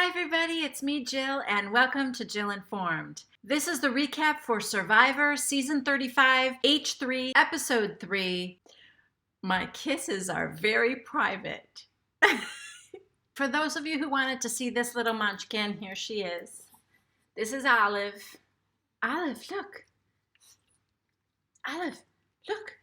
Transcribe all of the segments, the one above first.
Hi everybody, it's me Jill and welcome to Jill Informed. This is the recap for Survivor Season 35, H3, Episode 3. My kisses are very private. For those of you who wanted to see this little munchkin, here she is. This is Olive. Olive, look. Olive, look.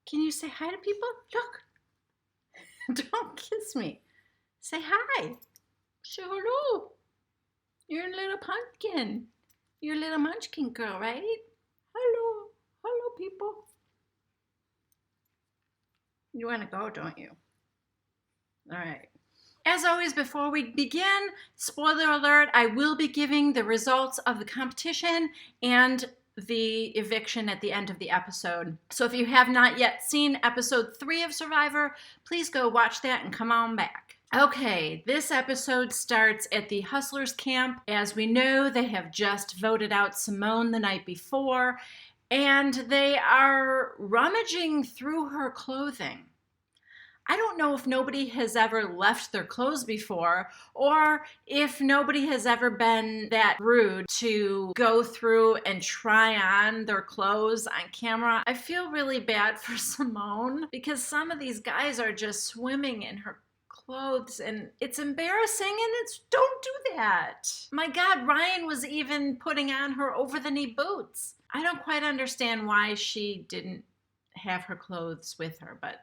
Can you say hi to people? Look. Don't kiss me. Say hi. Say hello. You're a little pumpkin. You're a little munchkin girl, right? Hello. Hello, people. You want to go, don't you? All right. As always, before we begin, spoiler alert, I will be giving the results of the competition and the eviction at the end of the episode. So if you have not yet seen episode 3 of Survivor, please go watch that and come on back. Okay, this episode starts at the Hustlers camp. As we know, they have just voted out Simone the night before, and they are rummaging through her clothing. I don't know if nobody has ever left their clothes before, or if nobody has ever been that rude to go through and try on their clothes on camera. I feel really bad for Simone because some of these guys are just swimming in her clothes and it's embarrassing, and don't do that. My God, Ryan was even putting on her over-the-knee boots. I don't quite understand why she didn't have her clothes with her, but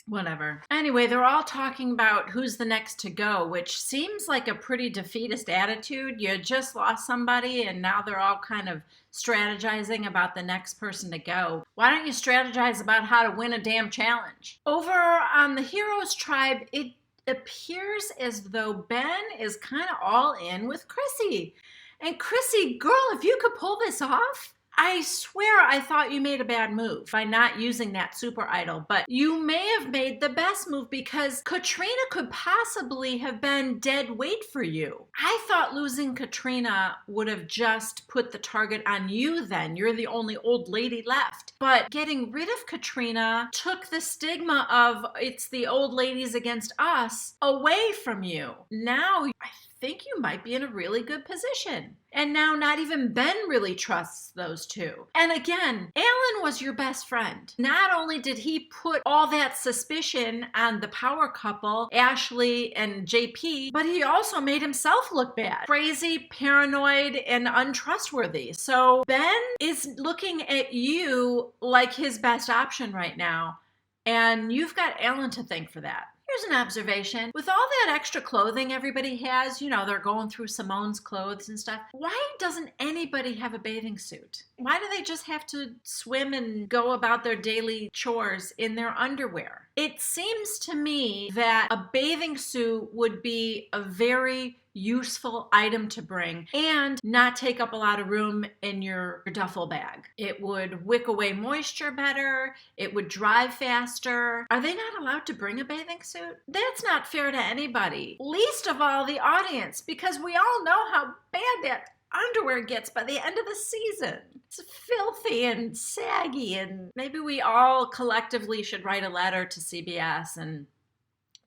whatever. Anyway, they're all talking about who's the next to go, which seems like a pretty defeatist attitude. You just lost somebody and now they're all kind of strategizing about the next person to go. Why don't you strategize about how to win a damn challenge? Over on the Heroes Tribe, it appears as though Ben is kind of all in with Chrissy. And Chrissy, girl, if you could pull this off, I swear I thought you made a bad move by not using that super idol, but you may have made the best move because Katrina could possibly have been dead weight for you. I thought losing Katrina would have just put the target on you then. You're the only old lady left. But getting rid of Katrina took the stigma of it's the old ladies against us away from you. Now I think you might be in a really good position. And now not even Ben really trusts those two. And again, Alan was your best friend. Not only did he put all that suspicion on the power couple, Ashley and JP, but he also made himself look bad. Crazy, paranoid, and untrustworthy. So Ben is looking at you like his best option right now. And you've got Alan to thank for that. Here's an observation. With all that extra clothing everybody has, you know, they're going through Simone's clothes and stuff. Why doesn't anybody have a bathing suit? Why do they just have to swim and go about their daily chores in their underwear? It seems to me that a bathing suit would be a very useful item to bring and not take up a lot of room in your duffel bag. It would wick away moisture better. It would dry faster. Are they not allowed to bring a bathing suit? That's not fair to anybody, least of all the audience, because we all know how bad that underwear gets by the end of the season. It's filthy and saggy, and maybe we all collectively should write a letter to CBS and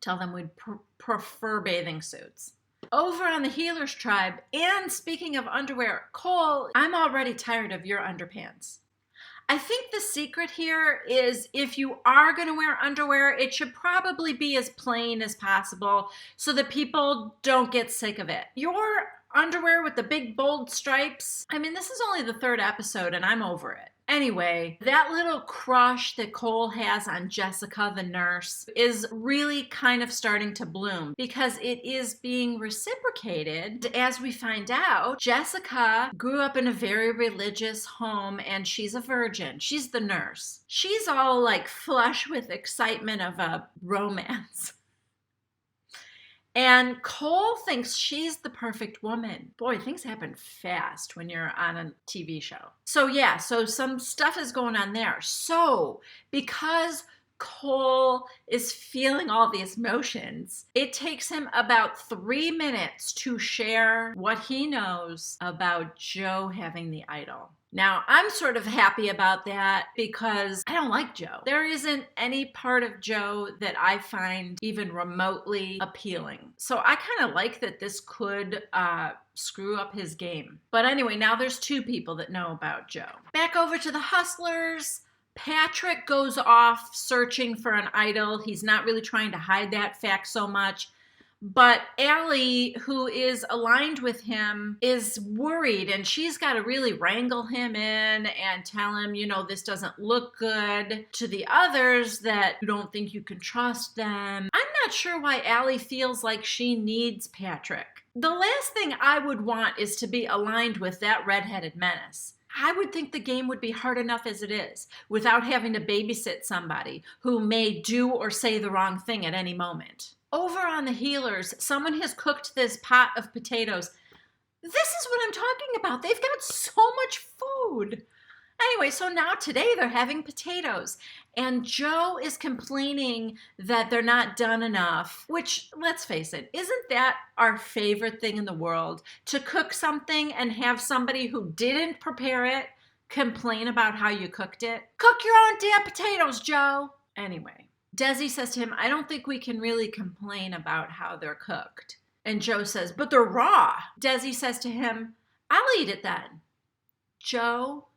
tell them we'd prefer bathing suits. Over on the Healers Tribe, and speaking of underwear, Cole, I'm already tired of your underpants. I think the secret here is if you are going to wear underwear, it should probably be as plain as possible so that people don't get sick of it. Your underwear with the big bold stripes, I mean, this is only the 3rd episode and I'm over it. Anyway, that little crush that Cole has on Jessica, the nurse, is really kind of starting to bloom because it is being reciprocated. As we find out, Jessica grew up in a very religious home and she's a virgin. She's the nurse. She's all like flush with excitement of a romance. And Cole thinks she's the perfect woman. Boy, things happen fast when you're on a TV show. So some stuff is going on there. So because Cole is feeling all these emotions. It takes him about 3 minutes to share what he knows about Joe having the idol. Now, I'm sort of happy about that because I don't like Joe. There isn't any part of Joe that I find even remotely appealing. So I kind of like that this could screw up his game. But anyway, now there's 2 people that know about Joe. Back over to the Hustlers. Patrick goes off searching for an idol. He's not really trying to hide that fact so much. But Allie, who is aligned with him, is worried, and she's got to really wrangle him in and tell him, you know, this doesn't look good to the others, that you don't think you can trust them. I'm not sure why Allie feels like she needs Patrick. The last thing I would want is to be aligned with that redheaded menace. I would think the game would be hard enough as it is without having to babysit somebody who may do or say the wrong thing at any moment. Over on the Healers, someone has cooked this pot of potatoes. This is what I'm talking about. They've got so much food. Anyway, so now today they're having potatoes, and Joe is complaining that they're not done enough, which, let's face it, isn't that our favorite thing in the world? To cook something and have somebody who didn't prepare it complain about how you cooked it? Cook your own damn potatoes, Joe. Anyway, Desi says to him, I don't think we can really complain about how they're cooked. And Joe says, but they're raw. Desi says to him, I'll eat it then. Joe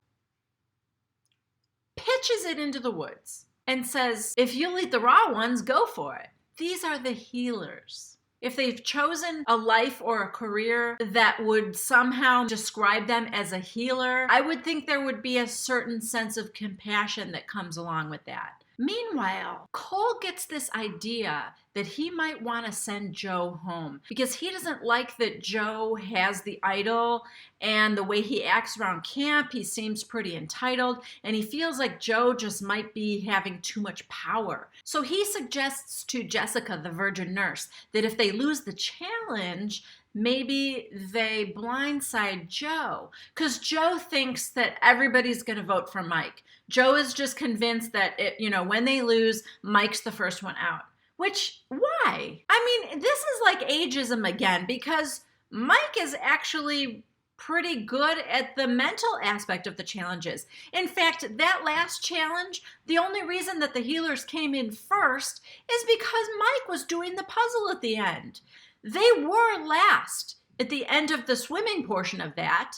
pitches it into the woods and says, if you'll eat the raw ones, go for it. These are the Healers. If they've chosen a life or a career that would somehow describe them as a healer, I would think there would be a certain sense of compassion that comes along with that. Meanwhile, Cole gets this idea that he might want to send Joe home because he doesn't like that Joe has the idol and the way he acts around camp. He seems pretty entitled, and he feels like Joe just might be having too much power. So he suggests to Jessica, the virgin nurse, that if they lose the challenge, maybe they blindside Joe, because Joe thinks that everybody's going to vote for Mike. Joe is just convinced that, when they lose, Mike's the first one out. Which, why? I mean, this is like ageism again, because Mike is actually pretty good at the mental aspect of the challenges. In fact, that last challenge, the only reason that the Healers came in first is because Mike was doing the puzzle at the end. They were last at the end of the swimming portion of that,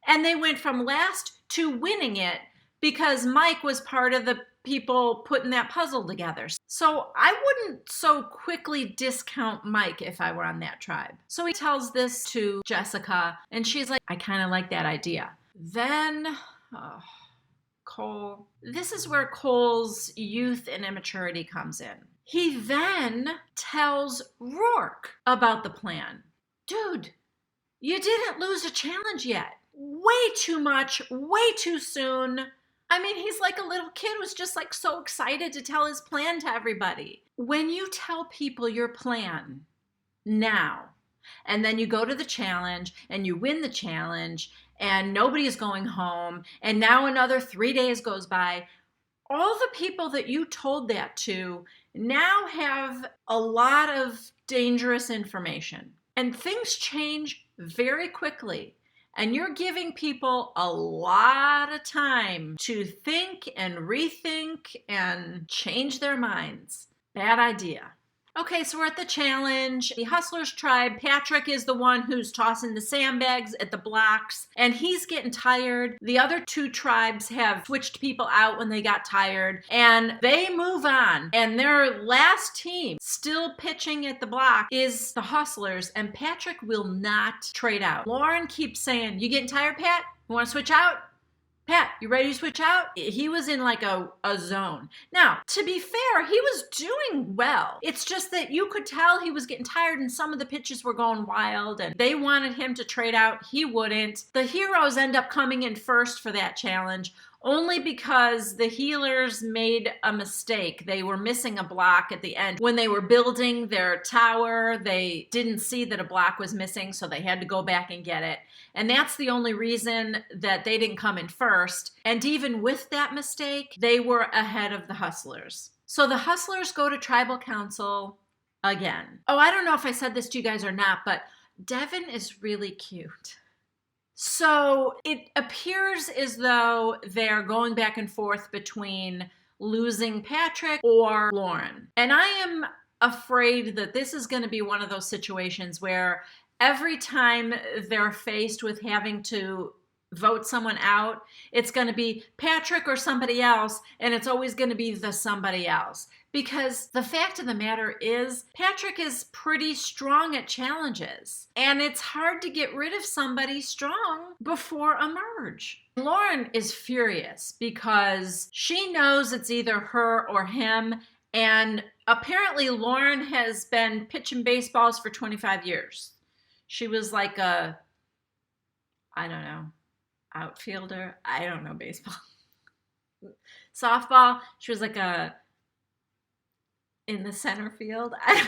and they went from last to winning it because Mike was part of the people putting that puzzle together. So I wouldn't so quickly discount Mike if I were on that tribe. So he tells this to Jessica, and she's like, I kind of like that idea. Then, Cole. This is where Cole's youth and immaturity comes in. He then tells Rourke about the plan. Dude, you didn't lose a challenge yet. Way too much, way too soon. I mean, he's like a little kid who's just like so excited to tell his plan to everybody. When you tell people your plan now, and then you go to the challenge and you win the challenge and nobody's going home, and now another 3 days goes by, all the people that you told that to now have a lot of dangerous information. And things change very quickly. And you're giving people a lot of time to think and rethink and change their minds. Bad idea. Okay, so we're at the challenge. The Hustlers tribe, Patrick is the one who's tossing the sandbags at the blocks, and he's getting tired. The other 2 tribes have switched people out when they got tired, and they move on. And their last team still pitching at the block is the Hustlers, and Patrick will not trade out. Lauren keeps saying, you getting tired, Pat? You want to switch out? Pat, you ready to switch out? He was in like a zone. Now, to be fair, he was doing well. It's just that you could tell he was getting tired and some of the pitches were going wild and they wanted him to trade out. He wouldn't. The Heroes end up coming in first for that challenge, only because the Healers made a mistake. They were missing a block at the end. When they were building their tower, they didn't see that a block was missing, so they had to go back and get it. And that's the only reason that they didn't come in first. And even with that mistake, they were ahead of the Hustlers. So the Hustlers go to tribal council again. Oh, I don't know if I said this to you guys or not, but Devin is really cute. So it appears as though they're going back and forth between losing Patrick or Lauren. And I am afraid that this is going to be one of those situations where every time they're faced with having to vote someone out, it's going to be Patrick or somebody else, and it's always going to be the somebody else. Because the fact of the matter is, Patrick is pretty strong at challenges, and it's hard to get rid of somebody strong before a merge. Lauren is furious because she knows it's either her or him, and apparently Lauren has been pitching baseballs for 25 years. She was like a, I don't know, outfielder. I don't know baseball. Softball. She was like in the center field. I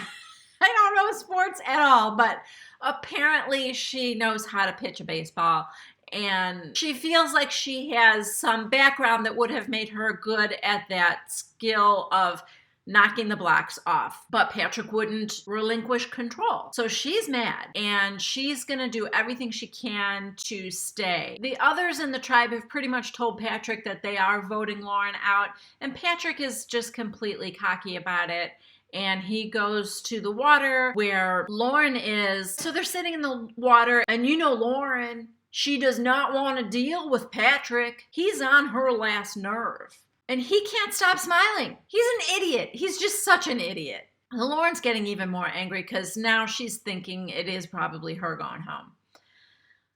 don't know sports at all, but apparently she knows how to pitch a baseball. And she feels like she has some background that would have made her good at that skill of knocking the blocks off. But Patrick wouldn't relinquish control. So she's mad, and she's going to do everything she can to stay. The others in the tribe have pretty much told Patrick that they are voting Lauren out, and Patrick is just completely cocky about it. And he goes to the water where Lauren is. So they're sitting in the water, and you know Lauren, she does not want to deal with Patrick. He's on her last nerve. And he can't stop smiling. He's an idiot. He's just such an idiot. And Lauren's getting even more angry because now she's thinking it is probably her going home.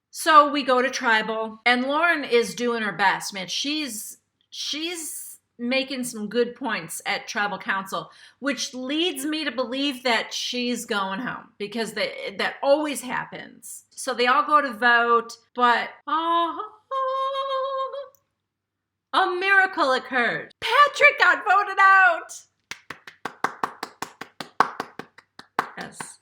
So we go to tribal, and Lauren is doing her best, man. She's making some good points at tribal council, which leads me to believe that she's going home because that always happens. So they all go to vote, but a miracle occurred. Patrick got voted out. Yes.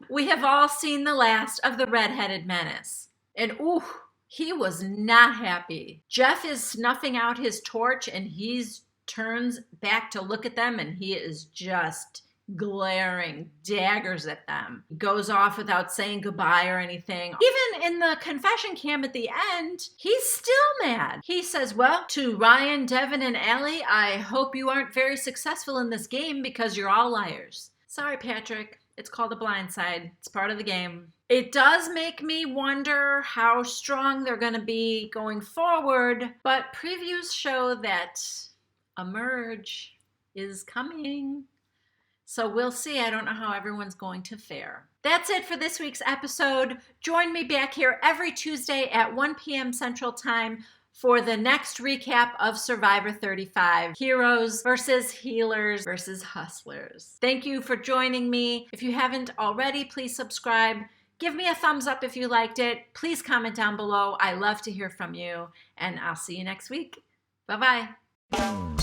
We have all seen the last of the redheaded menace. And ooh, he was not happy. Jeff is snuffing out his torch, and he turns back to look at them, and he is just glaring daggers at them. He goes off without saying goodbye or anything. Even in the confession cam at the end, he's still mad. He says, well, to Ryan, Devin, and Allie, I hope you aren't very successful in this game because you're all liars. Sorry, Patrick. It's called a blindside. It's part of the game. It does make me wonder how strong they're going to be going forward, but previews show that a merge is coming. So we'll see. I don't know how everyone's going to fare. That's it for this week's episode. Join me back here every Tuesday at 1 p.m. Central Time for the next recap of Survivor 35. Heroes versus healers versus hustlers. Thank you for joining me. If you haven't already, please subscribe. Give me a thumbs up if you liked it. Please comment down below. I love to hear from you. And I'll see you next week. Bye-bye.